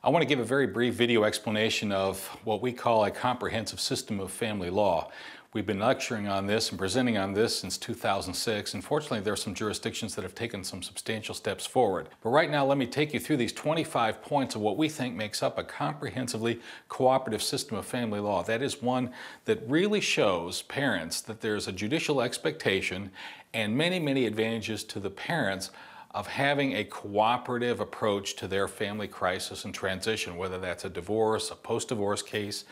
I want to give a very brief video explanation of what we call a comprehensive system of family law. We've been lecturing on this and presenting on this since 2006. Unfortunately, there are some jurisdictions that have taken some substantial steps forward. But right now, let me take you through these 25 points of what we think makes up a comprehensively cooperative system of family law. That is one that really shows parents that there's a judicial expectation and many advantages to the parents of having a cooperative approach to their family crisis and transition, whether that's a divorce, a post-divorce case,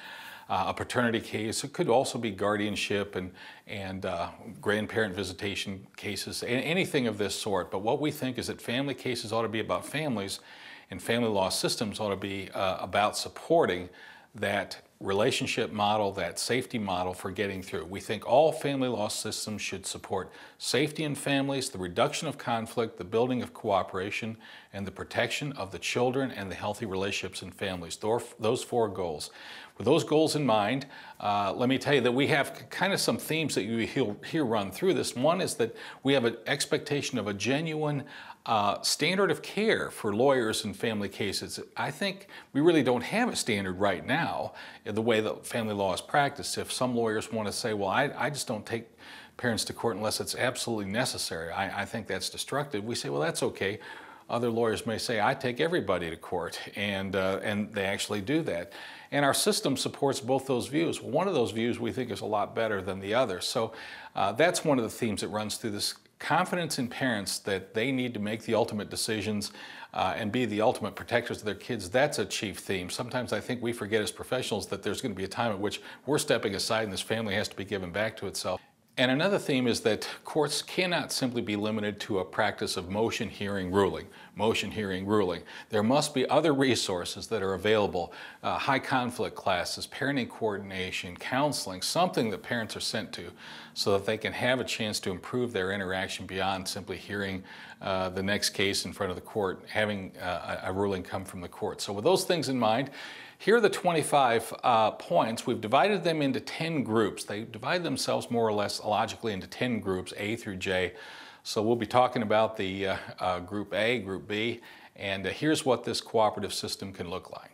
a paternity case. It could also be guardianship and grandparent visitation cases, anything of this sort. But what we think is that family cases ought to be about families, and family law systems ought to be about supporting that relationship model, that safety model for getting through. We think all family law systems should support safety in families, the reduction of conflict, the building of cooperation, and the protection of the children and the healthy relationships in families. Those four goals. With those goals in mind, let me tell you that we have kind of some themes that you hear run through this. One is that we have an expectation of a genuine standard of care for lawyers in family cases. I think we really don't have a standard right now in the way that family law is practiced. If some lawyers want to say, well, I just don't take parents to court unless it's absolutely necessary, I think that's destructive, we say, well, that's okay. Other lawyers may say, I take everybody to court, and they actually do that. And our system supports both those views. One of those views we think is a lot better than the other. So that's one of the themes that runs through this. Confidence in parents that they need to make the ultimate decisions and be the ultimate protectors of their kids, that's a chief theme. Sometimes I think we forget as professionals that there's going to be a time at which we're stepping aside and this family has to be given back to itself. And another theme is that courts cannot simply be limited to a practice of motion, hearing, ruling. Motion, hearing, ruling. There must be other resources that are available, high conflict classes, parenting coordination, counseling, something that parents are sent to so that they can have a chance to improve their interaction beyond simply hearing the next case in front of the court, having a ruling come from the court. So with those things in mind, here are the 25 points. We've divided them into 10 groups. They divide themselves more or less logically into 10 groups, A through J. So we'll be talking about the Group A, Group B, and here's what this cooperative system can look like.